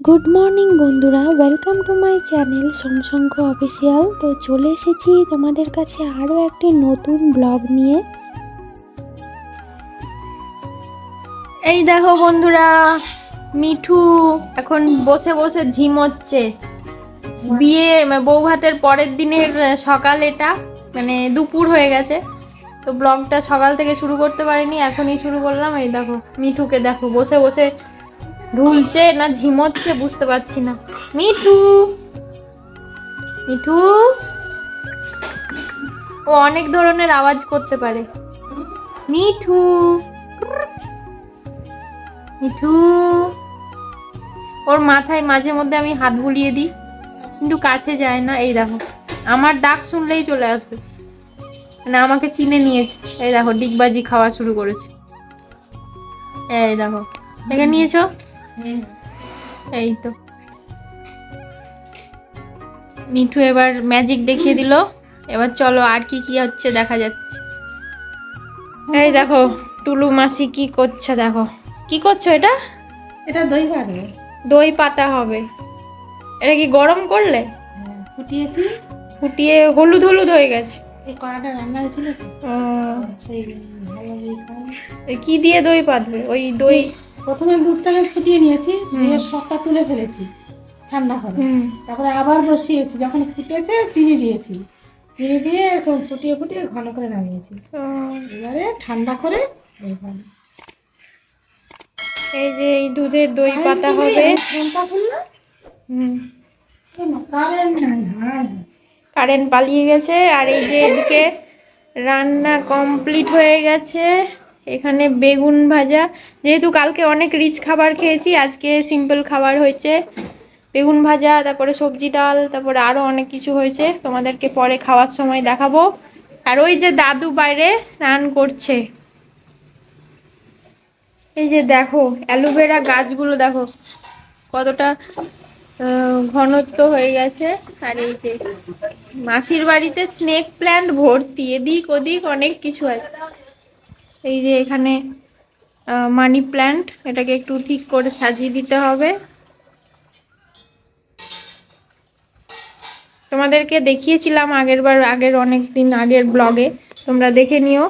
Good morning বন্ধুরা, welcome to my channel Somshankha official. তো চলে এসেছি তোমাদের কাছে আরও একটি নতুন ব্লগ নিয়ে। এই দেখো বন্ধুরা, মিঠু এখন বসে বসে ঝিমোচ্ছে। বিয়ে বউ ভাতের পরের দিনের সকাল, এটা মানে দুপুর হয়ে গেছে। তো ব্লগটা সকাল থেকে শুরু করতে পারিনি, এখনই শুরু করলাম। এই দেখো মিঠুকে, দেখো বসে বসে ঢুলছে না ঝিমোচ্ছে বুঝতে পারছি না। মিঠু, মিঠু ও অনেক ধরনের আওয়াজ করতে পারে। মিঠু, মিঠু, ওর মাথায় মাঝে মধ্যে আমি হাত বুলিয়ে দিই, কিন্তু কাছে যায় না। এই দেখো আমার ডাক শুনলেই চলে আসবে, মানে আমাকে চিনে নিয়েছে। এই দেখো ডিগবাজি খাওয়া শুরু করেছে। এই দেখো দেখে নিয়েছো? এই তো মিঠু এবার ম্যাজিক দেখিয়ে দিল। এবার চলো আর কি কি হচ্ছে দেখা যাচ্ছে। এই দেখো টুলু মাসি কি করছে, দেখো কি করছো। এটা এটা দই পাবে, দই পাতা হবে। এটা কি গরম করলে? ফুটিয়েছি, ফুটিয়ে হলুদ হলুদ হয়ে গেছে। এই কড়াটা রান্না হয়েছিল তো, সেই ভালো দই খাই। কি দিয়ে দই পাতবে? ওই দই প্রথমে দুধটাকে ফুটিয়ে নিয়েছি, দিয়ে সবটা তুলে ফেলেছি ঠান্ডা করে। তারপরে আবার বসিয়েছি, যখন ফুটেছে চিনি দিয়েছি, চিনি দিয়ে এরকম ফুটিয়ে ফুটিয়ে ঘন করে নামিয়েছি। এবারে ঠান্ডা করে দই পাবে। এই যে এই দুধের দই পাতা হবে। কারেন্ট পালিয়ে গেছে। আর এই যে এদিকে রান্না কমপ্লিট হয়ে গেছে। এখানে বেগুন ভাজা, যেহেতু কালকে অনেক রিচ খাবার খেয়েছি, আজকে সিম্পল খাবার হয়েছে। বেগুন ভাজা, তারপরে সবজি ডাল, তারপরে আরও অনেক কিছু হয়েছে, তোমাদেরকে পরে খাওয়ার সময় দেখাবো। আর ওই যে দাদু বাইরে স্নান করছে। এই যে দেখো অ্যালোভেরা গাছগুলো দেখো কতটা ঘনত্ব হয়ে গেছে। আর এই যে মাসির বাড়িতে স্নেক প্ল্যান্ট ভর্তি, এদিক ওদিক অনেক কিছু আছে। এই যে এখানে মানি প্ল্যান্ট, এটাকে একটু ঠিক করে সাজিয়ে দিতে হবে। তোমাদেরকে দেখিয়েছিলাম আগের অনেক দিন আগের ব্লগে, তোমরা দেখে নিও।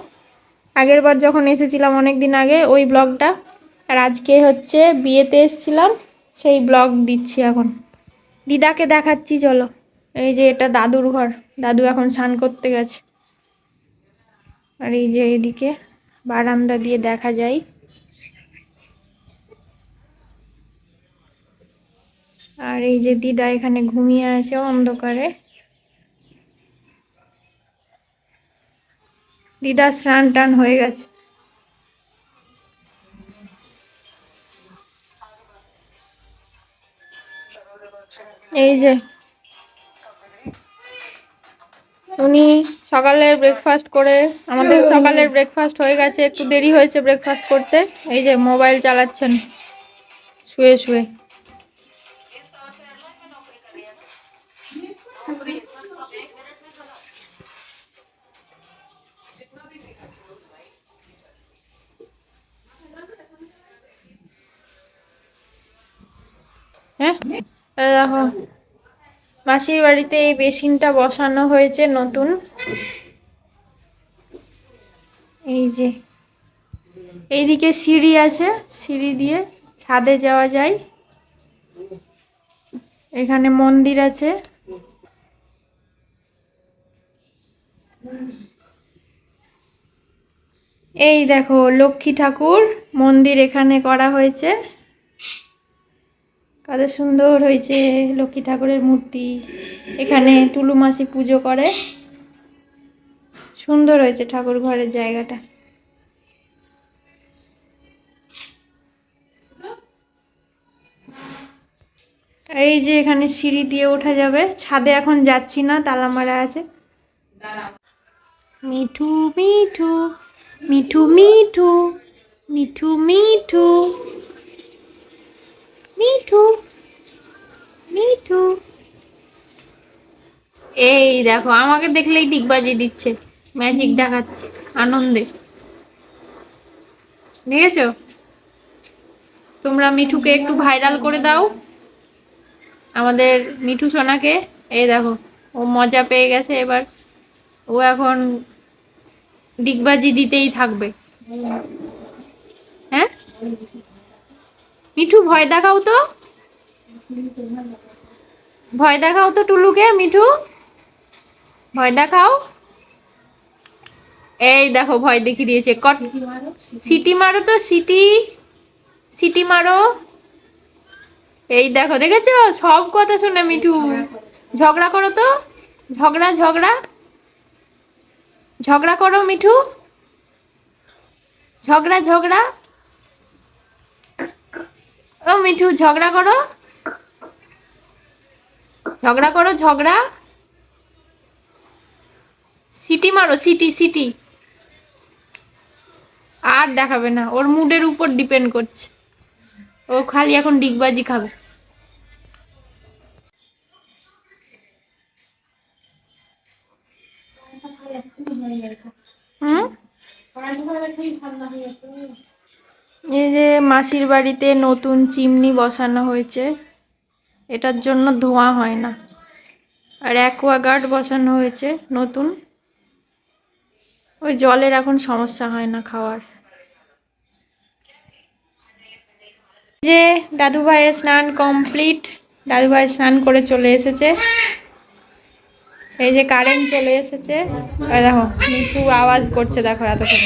আগের বার যখন এসেছিলাম অনেক দিন আগে ওই ব্লগটা। আর আজকে হচ্ছে বিয়েতে এসেছিলাম, সেই ব্লগ দিচ্ছি এখন। দিদাকে দেখাচ্ছি চলো। এই যে এটা দাদুর ঘর, দাদু এখন স্নান করতে গেছে। আর এই যে এদিকে বারান্দা দিয়ে দেখা যায়। আর এই যে দিদা এখানে ঘুমিয়ে আছে অন্ধকারে। দিদার স্নান টান হয়ে গেছে। এই যে উনি সকালের ব্রেকফাস্ট করে, আমাদের সকালের ব্রেকফাস্ট হয়ে গেছে, একটু দেরি হয়েছে ব্রেকফাস্ট করতে। এই যে মোবাইল চালাচ্ছেন শুয়ে শুয়ে। হ্যাঁ দেখো মাসির বাড়িতে এই বেসিনটা বসানো হয়েছে নতুন। এই যে এইদিকে সিঁড়ি আছে, সিঁড়ি দিয়ে ছাদে যাওয়া যায়। এখানে মন্দির আছে। এই দেখো লক্ষ্মী ঠাকুর মন্দির এখানে করা হয়েছে, কত সুন্দর হয়েছে লক্ষ্মী ঠাকুরের মূর্তি। এখানে টুলু মাসি পুজো করে, সুন্দর হয়েছে ঠাকুর ঘরের জায়গাটা। এই যে এখানে সিঁড়ি দিয়ে ওঠা যাবে, ছাদে এখন যাচ্ছি না, তালা মারা আছে। মিঠু মিঠু মিঠু মিঠু মিঠু মিঠু মিঠু মিঠু। এই দেখো আমাকে দেখলেই ডিগবাজি দিচ্ছে, ম্যাজিক দেখাচ্ছে আনন্দে। দেখেছো? তোমরা মিঠুকে একটু ভাইরাল করে দাও। আমাদের মিঠু সোনাকে। এই দেখো, ও মজা পেয়ে গেছে এবার। ও এখন ডিগবাজি দিতেই থাকবে। হ্যাঁ মিঠু, ভয় দেখাও তো, ভয় দেখাও তো টুলুকে। মিঠু, ভয় দেখাও। এই দেখো, ভয় দেখিয়ে দিয়েছে। সিটি মারো তো, সিটি, সিটি মারো। এই দেখো, দেখেছো, সব কথা শুনে মিঠু। ঝগড়া করো তো, ঝগড়া ঝগড়া ঝগড়া করো মিঠু, ঝগড়া ঝগড়া। ও মিঠু, ঝগড়া করো, ঝগড়া করো, ঝগড়া। সিটি মারো, সিটি সিটি। আর দেখাবে না, ওর মুডের উপর ডিপেন্ড করছে। ও খালি এখন ডিগবাজি খাবে। হুম, এই যে মাসির বাড়িতে নতুন চিমনি বসানো হয়েছে, এটার জন্য ধোঁয়া হয় না। আর অ্যাকোয়াগার্ড বসানো হয়েছে নতুন, ওই জলের এখন সমস্যা হয় না খাওয়ার। যে দাদু ভাইয়ের স্নান কমপ্লিট, দাদু ভাই স্নান করে চলে এসেছে। এই যে কারেন্ট চলে এসেছে। এই দেখো মিঠু আওয়াজ করছে, দেখো এতক্ষণ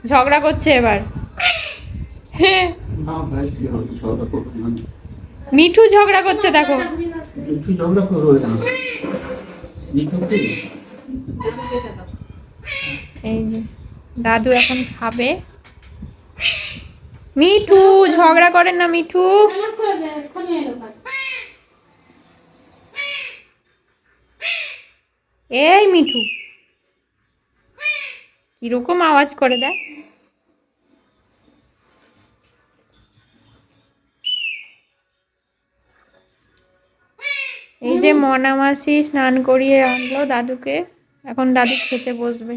ঝগড়া করছে এবার। হ্যাঁ, মিঠু ঝগড়া করছে দেখো। এই যে দাদু এখন খাবে। মিঠু ঝগড়া করেন না মিঠু। এই মিঠু কিরকম আওয়াজ করে দেয়। এই যে মনা মাসি স্নান করিয়ে আনলো দাদুকে, এখন দাদু খেতে বসবে।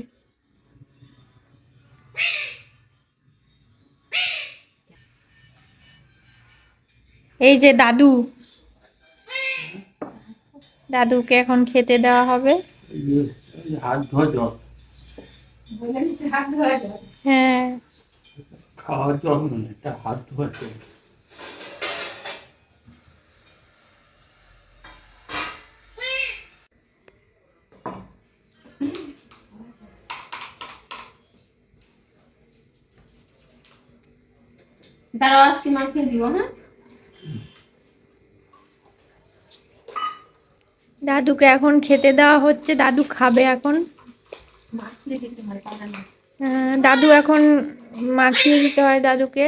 এই যে দাদু, দাদুকে এখন খেতে দেওয়া হবে। হ্যাঁ, খাওয়ার জল নয়, এটা হাত ধোয়ার জল। দাঁড়াও, আসছি, মাকে দিব। হ্যাঁ, দাদুকে এখন খেতে দেওয়া হচ্ছে, দাদু খাবে এখন। দাদু এখন মাখিয়ে দিতে হয় দাদুকে,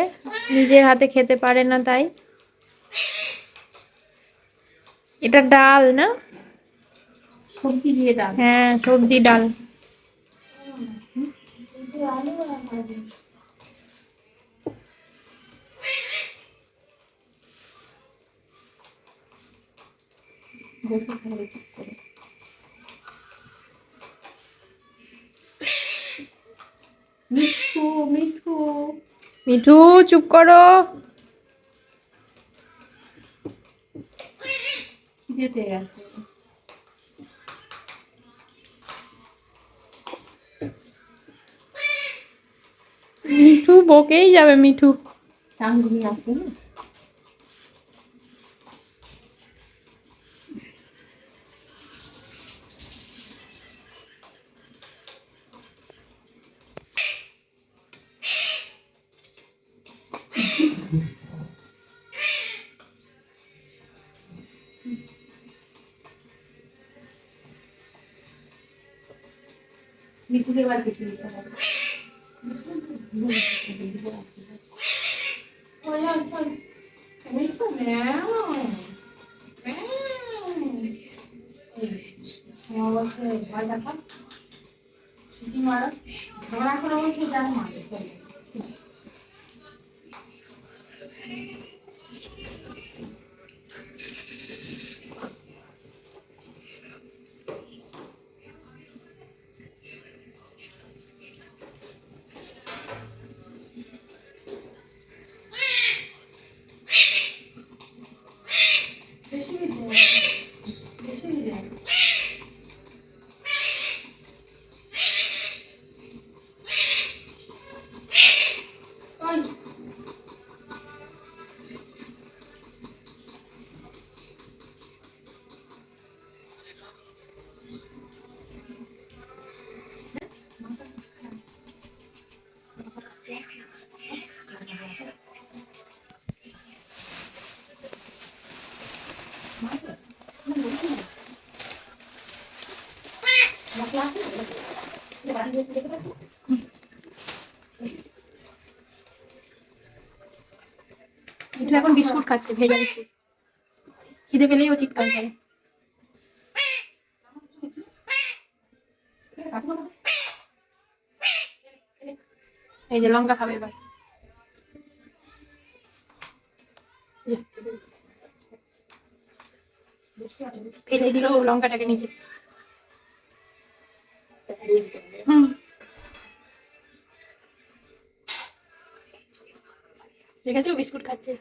নিজের হাতে খেতে পারে না তাই। এটা ডাল না? সবজি দিয়ে ডাল। হ্যাঁ, সবজি ডাল। বসে খাবে চুপ করে। মিঠু, মিঠু, মিঠু চুপ করো। যেতে গেছে। মিঠু বকেই যাবে মিঠু। টাঙ্গুনি আছে না? মিঠুকে এবার কিছু দিতে হবে। মিঠু ম্যাও ম্যাও বলছে ভয় দেখা, সিটি মারা, ঝগড়া করে বলছে জানো মারে। বেশি দিলে বেশি দিলে ওই মিঠু এখন বিস্কুট খাচ্ছে, ভেজা বিস্কুট। খিদে পেলেই ও চিৎকার করে। এই যে লঙ্কা খাবে এবার। ফেলে দিল লঙ্কাটাকে নিচে। হুম, ঠিক আছে, ও বিস্কুট খাচ্ছে।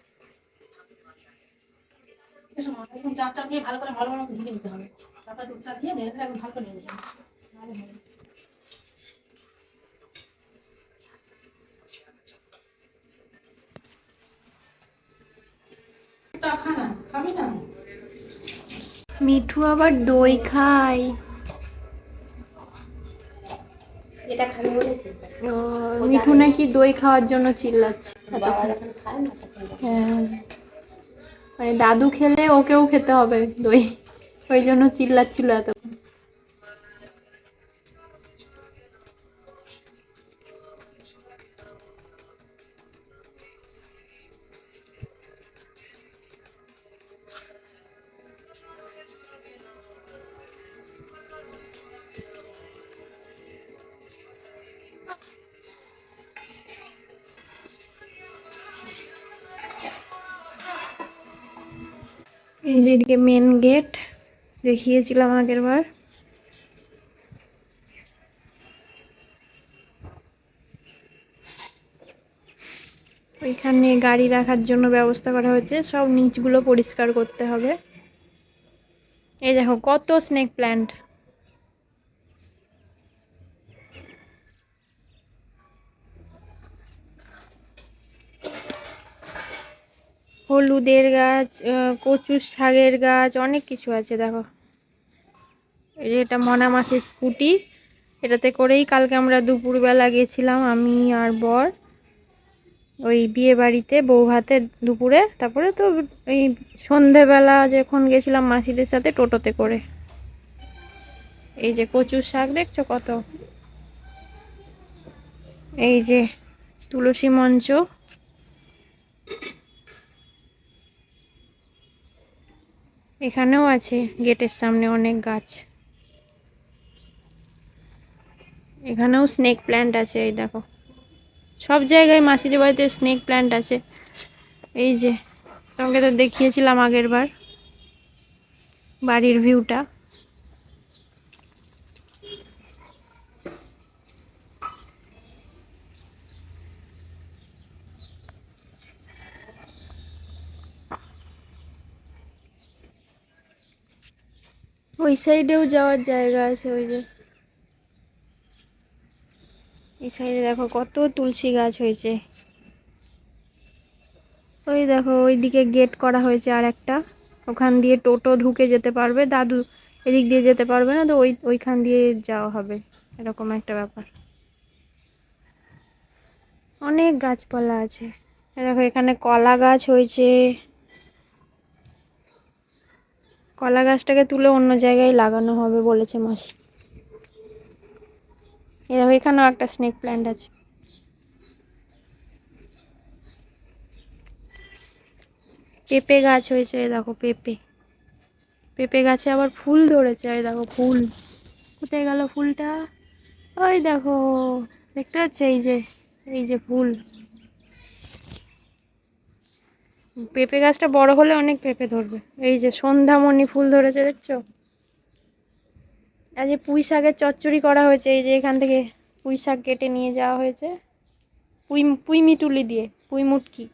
এখন চাপ চাপ দিয়ে ভালো করে ভালো ভালো ধুয়ে নিতে হবে, তারপর দুধটা দিয়ে নেড়ে নেড়ে একদম ভালো করে নেড়ে নিতে হবে। নাহলে হবে না। তা খা না, খাবি না? মিঠু আবার দই খায়। এটা খাবি বলেছি। ও, মিঠু নাকি দই খাওয়ার জন্য চিল্লাচ্ছে। বাবা যখন খায় না তখন হ্যাঁ, মানে দাদু খেলে ওকেও খেতে হবে দই, ওই জন্য চিল্লাচ্ছিল এত। এই যে এদিকে মেন গেট দেখিয়েছিলাম আগের বার। ওইখানে গাড়ি রাখার জন্য ব্যবস্থা করা হয়েছে, সব নিচগুলো পরিষ্কার করতে হবে। এই দেখো কত স্নেক প্ল্যান্ট। হলুদের গাছ, কচু শাকের গাছ, অনেক কিছু আছে দেখো। এই যে এটা মনা মাসির স্কুটি, এটাতে করেই কালকে আমরা দুপুরবেলা গেছিলাম আমি আর বর ওই বিয়ে বাড়িতে বউ ভাতে দুপুরে। তারপরে তো ওই সন্ধেবেলা যখন গেছিলাম মাসিদের সাথে টোটোতে করে। এই যে কচুর শাক দেখছো কত। এই যে তুলসী মঞ্চ, এখানেও আছে গেটের সামনে অনেক গাছ। এখানেও স্নেক প্ল্যান্ট আছে, এই দেখো সব জায়গায় মাসিদের বাড়িতে স্নেক প্ল্যান্ট আছে। এই যে তোমাকে তো দেখিয়েছিলাম আগের বার বাড়ির ভিউটা। ওই সাইডেও যাওয়ার জায়গা আছে, ওই যে এই সাইডে দেখো কত তুলসী গাছ হয়েছে। ওই দেখো ওইদিকে গেট করা হয়েছে আর একটা, ওখান দিয়ে টোটো ঢুকে যেতে পারবে, দাদু এদিক দিয়ে যেতে পারবে না, তো ওইখান দিয়ে যাওয়া হবে, এরকম একটা ব্যাপার। অনেক গাছপালা আছে। দেখো এখানে কলা গাছ হয়েছে, কলা গাছটাকে তুলে অন্য জায়গায় লাগানো হবে বলেছে মাসি। এই দেখো এখানেও একটা স্নেক প্ল্যান্ট আছে। পেঁপে গাছ হয়েছে, এই দেখো পেঁপে, পেঁপে গাছে আবার ফুল ধরেছে, এই দেখো ফুল। কোথায় গেল ফুলটা? ওই দেখো, দেখতে পাচ্ছ? এই যে ফুল। পেঁপে গাছটা বড় হলে অনেক পেঁপে ধরবে। এই যে সন্ধ্যামণি ফুল ধরেছে দেখছো। আজ পুঁই শাকের চচ্চড়ি করা হয়েছে, এই যে এখান থেকে পুঁই শাক কেটে নিয়ে যাওয়া হয়েছে, পুঁই মিটুলি দিয়ে, পুঁই মুটকি।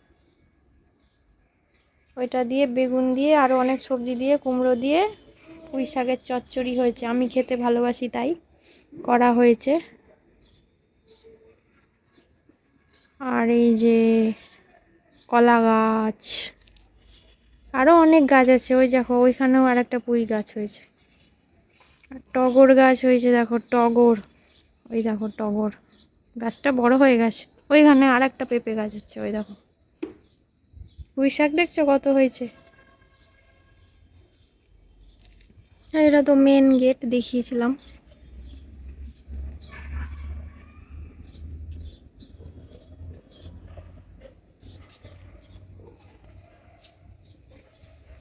ওইটা দিয়ে বেগুন দিয়ে আরও অনেক সবজি দিয়ে কুমড়ো দিয়ে পুঁই শাকের চচ্চড়ি হয়েছে, আমি খেতে ভালোবাসি তাই করা হয়েছে। আর এই যে কলা গাছ, আরও অনেক গাছ আছে, ওই দেখো ওইখানেও আর একটা পুঁই গাছ হয়েছে, আর টগর গাছ হয়েছে, দেখো টগর, ওই দেখো টগর গাছটা বড় হয়ে গেছে। ওইখানে আর একটা পেঁপে গাছ আছে, ওই দেখো। পুঁই শাক দেখছো কত হয়েছে। আর এটা তো মেন গেট দেখিয়েছিলাম।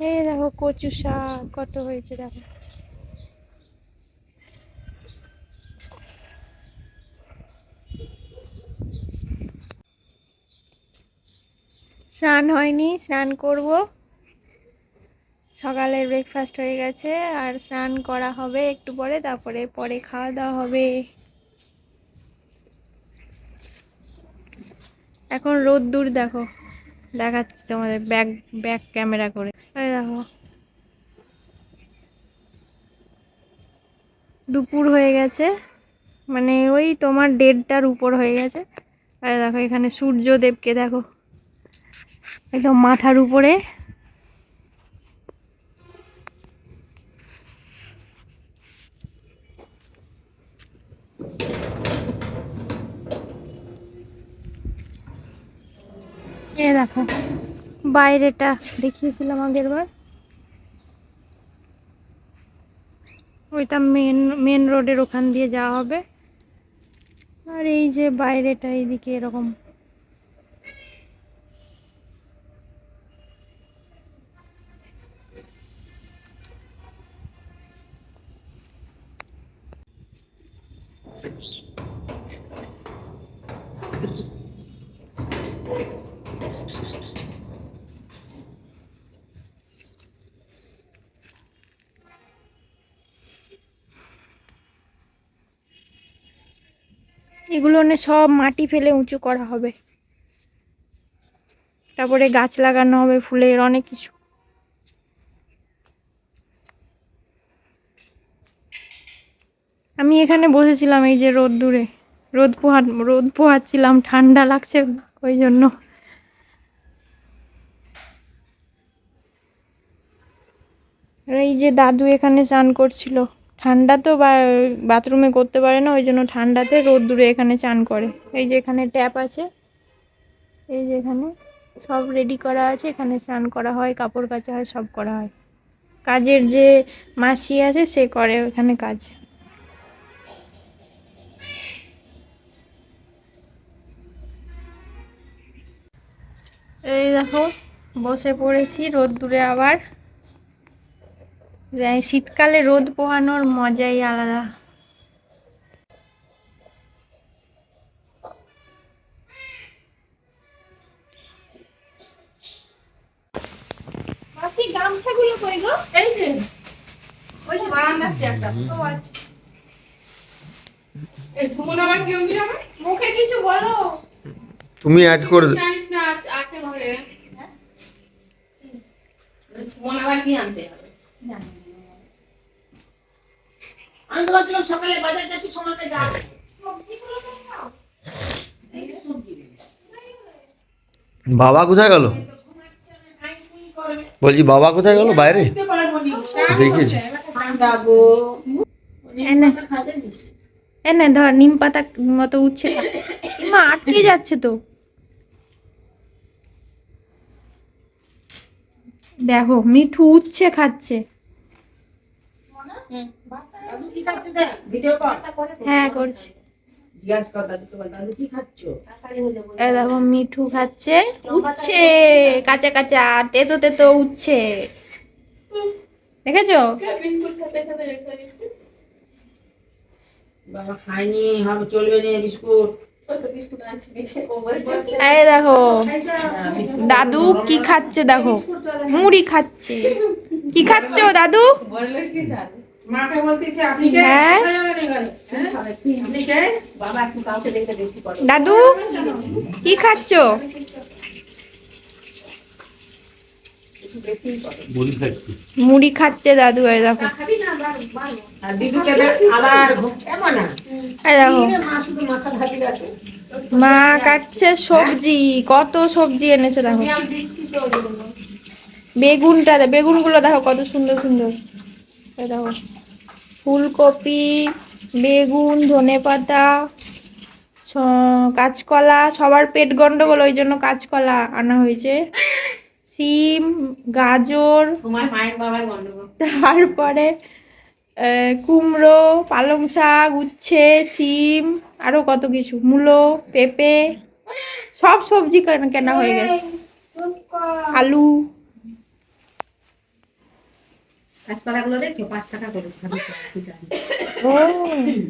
এই দেখো কচু শাক কত হয়েছে দেখো। স্নান হয়নি, স্নান করব। সকালের ব্রেকফাস্ট হয়ে গেছে, আর স্নান করা হবে একটু পরে, পরে খাওয়া দাওয়া হবে। এখন রোদ্দুর দেখো, দেখাচ্ছি তোমাদের ব্যাক ক্যামেরা করে। এই দেখো দুপুর হয়ে গেছে, মানে ওই তোমার 1:30টার উপর হয়ে গেছে। আর দেখো এখানে সূর্যদেবকে দেখো একদম মাথার উপরে। এ দেখো বাইরেটা দেখিয়েছিলাম আগের বার, ওইটা মেন রোডের ওখান দিয়ে যাওয়া হবে। আর এই যে বাইরেটা এইদিকে এরকম। এগুলো সব মাটি ফেলে উঁচু করা হবে, তারপরে গাছ লাগানো হবে ফুলের অনেক কিছু। আমি এখানে বসেছিলাম এই যে রোদ্দুরে, রোদ পোহাচ্ছিলাম, ঠান্ডা লাগছে ওই জন্য। আর এই যে দাদু এখানে স্নান করছিল, ঠান্ডা তো বাথরুমে করতে পারে না, ওই জন্য ঠান্ডাতে রোদ্দুরে এখানে স্নান করে। এই যে এখানে ট্যাপ আছে, এই যে এখানে সব রেডি করা আছে, এখানে স্নান করা হয়, কাপড় কাচা হয়, সব করা হয়। কাজের যে মাসি আছে সে করে ওখানে কাজ। এই দেখো বসে পড়েছি রোদ্দুরে আবার। শীতকালে রোদ পোহানোর মজাই আলাদা। মাসি গামছাগুলো কই গো? এই যে ওই যে বারান্দাতে একটা। ও আচ্ছা। এই সুমন আবার কি হচ্ছে আমার? মুখে কিছু বলো। তুমি অ্যাড করে দাও। জানিস না আছে ঘরে। হ্যাঁ? সুমন আবার কি আনতে হবে? জানি না। আমি তো ভাবছিলাম সকালে বাজার যাচ্ছি, সময়টা যাও। সবজিগুলো তো খাও। এই যে সবজি। বাবা কোথায় গেল? বলছি বাবা কোথায় গেল? বাইরে দেখেছি। এনে ধর নিম পাতা মতো উচ্ছে মা আটকে যাচ্ছে তো। দেখো মিঠু উচ্ছে খাচ্ছে। হ্যাঁ করছি। দেখো মিঠু খাচ্ছে উচ্ছে, কাঁচা কাঁচা তেতো তেতো উচ্ছে, দেখেছো? বাবা খাইনি, হবে চলবে না বিস্কুট। এই দেখো দাদু কি খাচ্ছে, দেখো মুড়ি খাচ্ছে। কি খাচ্ছো দাদু? মাকে বলতেছে আপনি কে? হ্যাঁ আপনি কে? বাবা একটু কাউকে দেখতে বেশি করে। দাদু কি খাচ্ছো? বলি খাচ্ছি। মুড়ি খাচ্ছে দাদু, এই দেখো। এই দেখো মা কাটছে সবজি, কত সবজি এনেছে দেখো। বেগুনগুলো দেখো কত সুন্দর সুন্দর। এই দেখো ফুলকপি, বেগুন, ধনেপাতা, কাঁচকলা, সবার পেট গন্ডগোল ওই জন্য কাঁচকলা আনা হয়েছে, সিম, গাজর, তারপরে কুমড়ো, পালং শাক, উচ্ছে, সিম, আরো কত কিছু, মূলো, পেঁপে, সব সবজি কেনা হয়ে গেছে, আলু। গাছপালাগুলো দেখছো 5 টাকা করে ও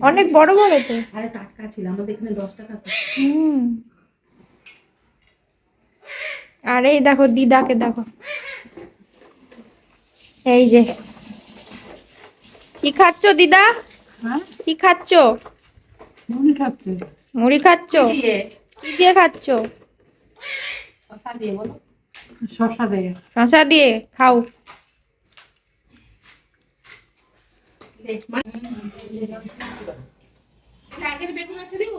অনেক বড় বড় তো। আরে টাটকা ছিল, আমাদের এখানে 10 টাকা করে। হুম। আর এই দেখো দিদাকে দেখো, এই যে কি খাচ্ছ দিদা? কি খাচ্ছ? মুড়ি খাচ্ছে। মুড়ি খাচ্ছ? কি দিয়ে খাচ্ছ? শসা দিয়ে বলো। শসা দিয়ে। শসা দিয়ে খাও। আগের বেগুন আছে দিব?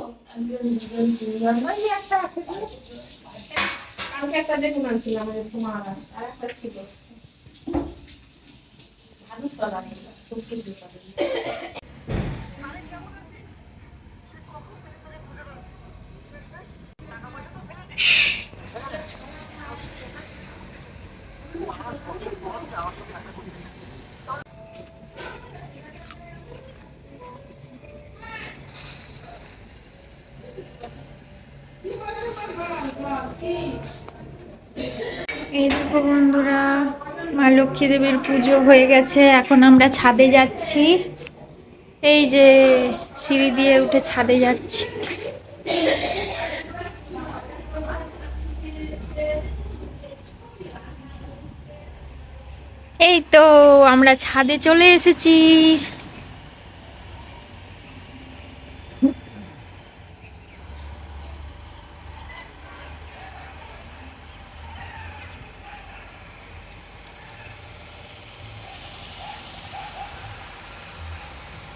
কালকে একটা বেগুন আনছিলাম, তোমার আর একটা ছিল। ভালো তো লাগে না, সত্যি ভালো। এই দেখো বন্ধুরা, মা লক্ষ্মী দেবীর পুজো হয়ে গেছে, এখন আমরা ছাদে যাচ্ছি। এই যে সিঁড়ি দিয়ে উঠে ছাদে যাচ্ছি। এই তো আমরা ছাদে চলে এসেছি।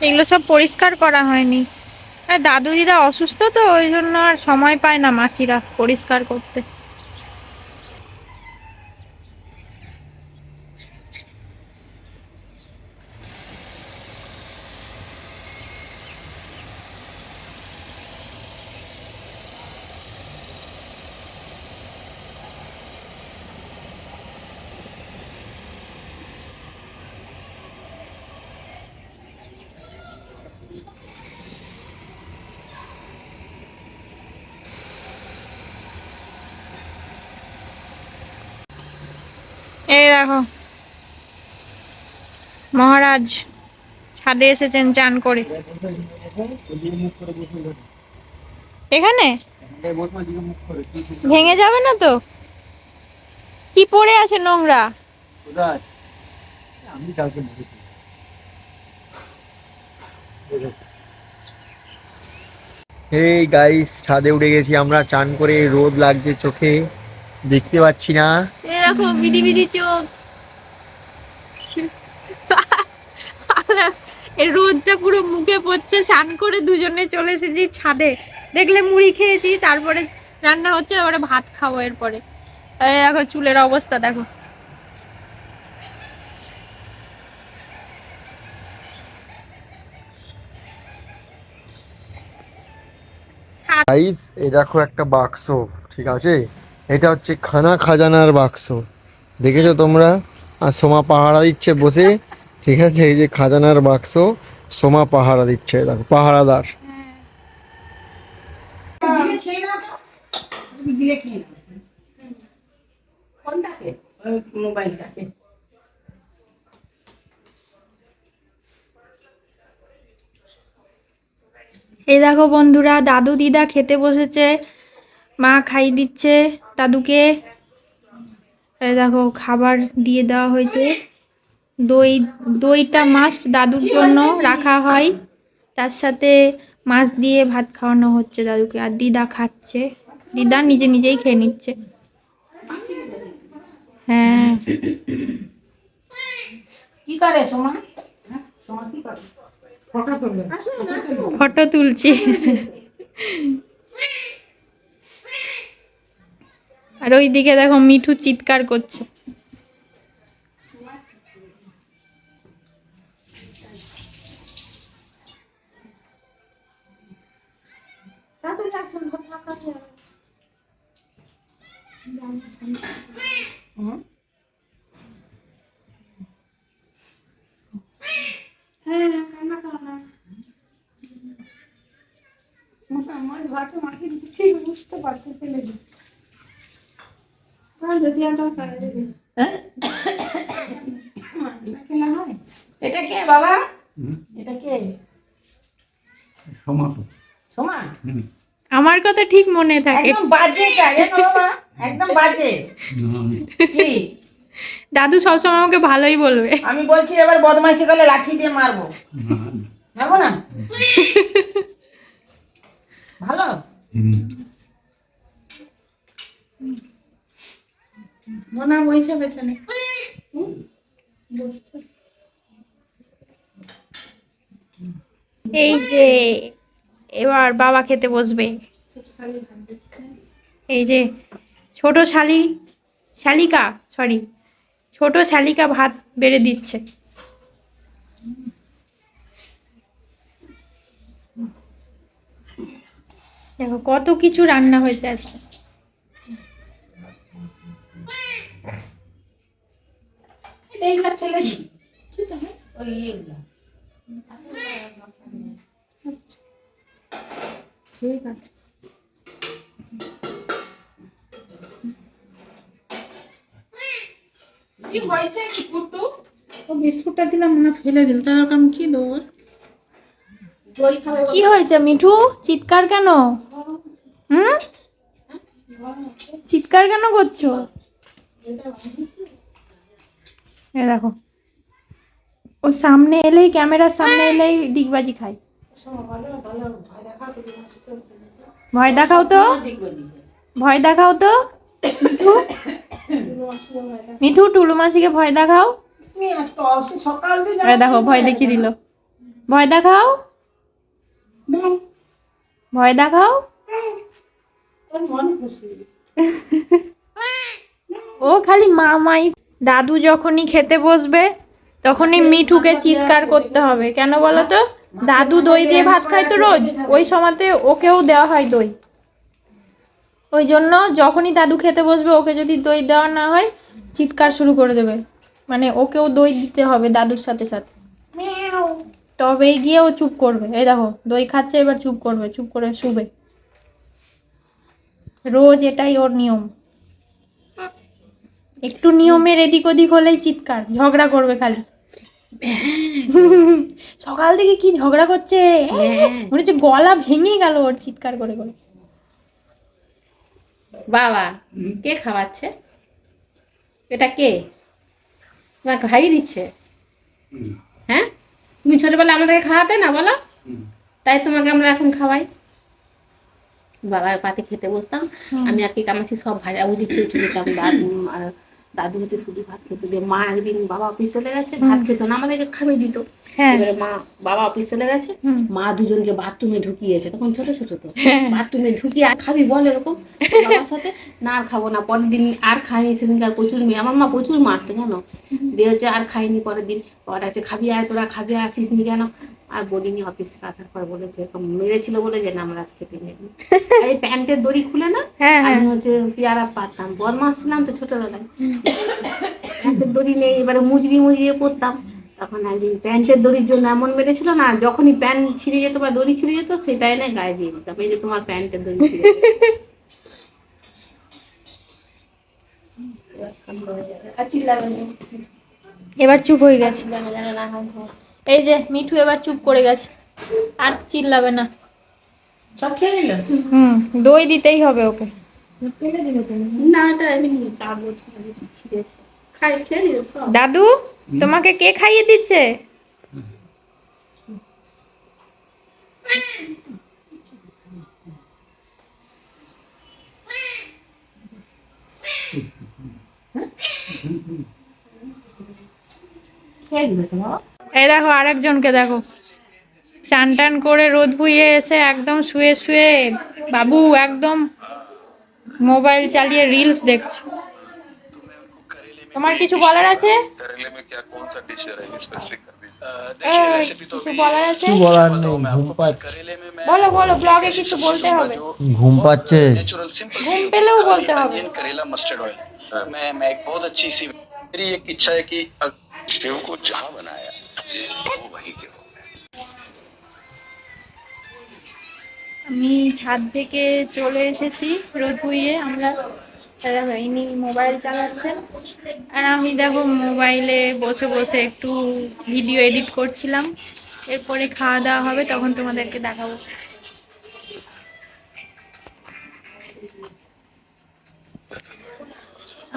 এগুলো সব পরিষ্কার করা হয়নি, আর দাদু দিদা অসুস্থ তো ওই জন্য আর সময় পায় না মাসিরা পরিষ্কার করতে। এই দেখো মহারাজ ছাদে এসেছেন চান করে। এখানে ভেঙে যাবে না তো? কি পড়ে আছে নোংরা? আমি কালকে বলেছি। এই গাইস, ছাদে উঠে গেছি আমরা চান করে, রোদ লাগছে চোখে, দেখতে পাচ্ছি না। এই দেখো বিধি বিধি চোখ। এই রোদটা পুরো মুখে পড়ছে, স্নান করে দুজনে চলে এসেছি ছাদে। দেখলে মুড়ি খেয়েছি, তারপরে রান্না হচ্ছে, তারপরে ভাত খাবো এরপরে। এই দেখো চুলের অবস্থা দেখো। গাইস এই দেখো একটা বাক্স, ঠিক আছে, এটা হচ্ছে খানা খাজানার বাক্স, দেখেছো তোমরা? আর সোমা পাহারা দিচ্ছে বসে, ঠিক আছে, এই যে খাজানার বাক্স, সোমা পাহারা দিচ্ছে, দেখো পাহারাদার। মোবাইলটাকে এই দেখো বন্ধুরা, দাদু দিদা খেতে বসেছে, মা খাইয়ে দিচ্ছে দাদুকে। এই দেখো খাবার দিয়ে দেওয়া হয়েছে, দইটা মাস্ট দাদুর জন্য রাখা হয়, তার সাথে মাছ দিয়ে ভাত খাওয়ানো হচ্ছে দাদুকে। আর দিদা খাচ্ছে, দিদা নিজে নিজেই খেয়ে নিচ্ছে। হ্যাঁ, কি করে সোমা? সোমা কি করে? ফটো তুলবে। ফটো তুলছি। আর ওইদিকে দেখো মিঠু চিৎকার করছে। হ্যাঁ, কান্না করো না। আমার ভাত মাকে ঠিক বুঝতে পারতেছে লেগে। যদি আমরা খাই দিবি। হ্যাঁ? নাকি না হয়? এটা কে বাবা? এটা কে? সমাটো। সোমা? আমার কথা ঠিক মনে থাকে। একদম বাজে এটা, জানো বাবা? একদম বাজে। কি? দাদু সবসময় আমাকে ভালোই বলবে। আমি বলছি এবার বদমাইশি করলে লাঠি দিয়ে মারবো। মারবো না? ভালো? মনে বইছে পেছনে। বসছে। এই যে এবার বাবা খেতে বসবে। এই যে ছোট শালিকা সরি ছোট শালিকা ভাত বেড়ে দিচ্ছে। দেখো কত কিছু রান্না হয়েছে আজকে। এইগুলা ফেলে দিই। ওই ইয়েগুলা। ঠিক আছে। কি হয়েছে কুটু? ও বিস্কুটটা দিলাম না ফেলে দিল, তার আমি কি দেবো? দই খাবে? কি হয়েছে মিঠু, চিৎকার কেন? হুম, চিৎকার কেন করছো? এ দেখো ও সামনে এলেই, ক্যামেরার সামনে এলেই ডিগবাজি খায়। ভয় দেখাও তো, ভয় দেখাও তো মিঠু। মিঠু টুলু মাসিকে ভয় দেখাও। সকাল দিয়ে এ দেখো ভয় দেখিয়ে দিল। ভয় দেখাও, ভয় দেখাও। মন খুশি। ও খালি মামাই। দাদু যখনই খেতে বসবে তখনই মিঠুকে চিৎকার করতে হবে, কেন বলো তো? দাদু দই দিয়ে ভাত খায় তো রোজ, ওই সময়তে ওকেও দেওয়া হয় দই। ওই জন্য যখনই দাদু খেতে বসবে ওকে যদি দই দেওয়া না হয় চিৎকার শুরু করে দেবে, মানে ওকেও দই দিতে হবে দাদুর সাথে সাথে, তবেই গিয়ে ও চুপ করবে। এই দেখো দই খাচ্ছে, এবার চুপ করবে, চুপ করে শুবে। রোজ এটাই ওর নিয়ম। একটু নিয়মের এদিক ওদিক হলেই চিৎকার, ঝগড়া করবে খালি। সকাল থেকে কি ঝগড়া করছে, মনে হচ্ছে গলা ভেঙে গেল ওর চিৎকার করে করে। বাবা কে খাওয়াচ্ছে? এটা কে তোমাকে খাইয়ে দিচ্ছে? হ্যাঁ, তুমি ছোটবেলা আমাদেরকে খাওয়াতে না বলো, তাই তোমাকে আমরা এখন খাওয়াই। বাবার পাতে খেতে বসতাম, আমি আর কি কামাচ্ছি সব ভাজাভুজি খেয়ে উঠে যেতাম। দাদু আর দাদু হচ্ছে শুধু ভাত খেতে দিয়ে। মা একদিন বাবা অফিস চলে গেছে, ভাত খেত না, আমাদেরকে খাইয়ে দিত। এবারে মা বাবা অফিস চলে গেছে, মা দুজনকে বাথরুমে ঢুকিয়েছে, তখন ছোট ছোট তো, বাথরুমে ঢুকিয়ে আর খাবি বল এরকম বাবার সাথে, না আর খাবো না। পরের দিন আর খাইনি, সেদিনকে আর প্রচুর মেয়ে, আমার মা প্রচুর মারতো জানো, দিয়ে হচ্ছে আর খাইনি। পরের দিন বাবাটা হচ্ছে খাবি আয়, তোরা খাবি আসিস নি কেন? আর বলিনি, অফিস থেকে আসার পর বলেছে এরকম মেরেছিল বলে যে না আমরা আজ খেতে নেই। এই প্যান্টের দড়ি খুলে না, আমি হচ্ছে পেয়ারা পারতাম, বদমাস ছিলাম তো ছোটবেলায়, প্যান্টের দড়ি নেই, এবারে মুজড়ি মুজড়িয়ে পড়তাম। তখন একদিন প্যান্টের দড়ির জন্য এমন মেরেছিল না, যখনই প্যান্ট ছিঁড়ে যেত বা দড়ি ছিঁড়ে যেত সেটাই না গায়ে দিয়ে দিতাম, এই যে তোমার প্যান্টের দড়ি ছিঁড়ে এবার চুপ হয়ে গেছে। জানো জানো না। এই যে মিঠু এবার চুপ করে গেছে, আর চিল্লাবে না। সব খেয়ে নিল? দই দিতেই হবে ওকে। ফেলে দিল কেন? না এটা এমনি কাগজ ছিঁড়েছে, খাই খেয়ে নিল সব। দাদু তোমাকে কে খাইয়ে দিচ্ছে? খেয়ে দিবে তো বাবা। এই দেখো আরেকজনকে দেখো, চান টান করে রোদ ভুইয়ে এসে একদম শুয়ে শুয়ে বাবু একদম মোবাইল চালিয়ে রিলস দেখছে। তোমার কিছু বলার আছে? करेले में क्या कौन सा डिश है स्पेसिफिक कर दीजिए এই, देखिए रेसिपी तो কিছু बलार আছে? কিছু বলার নেই, ঘুম পাচ্ছে। करेले में मैं বলো বলো, ব্লগে ऐसी কিছু सब्जी বলতে लूंगा হবে। जो ঘুম পাচ্ছে। नेचुरल सिंपल घूम पेलेও बोलते হবে। अनियन करेला मस्टर्ड ऑयल मैं एक बहुत अच्छी सी मेरी एक इच्छा है कि शिव को जहाँ बनाया वो वहीं के हो আমি ছাদ থেকে চলে এসেছি রোদ ভুইয়ে। আমরা দেখো ইনি মোবাইল চালাচ্ছেন আর আমি দেখো মোবাইলে বসে বসে একটু ভিডিও এডিট করছিলাম। এরপরে খাওয়া দাওয়া হবে, তখন তোমাদেরকে দেখাবো।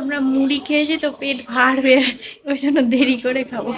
আমরা মুড়ি খেয়েছি তো পেট ভার হয়ে আছে, ওই জন্য দেরি করে খাবো।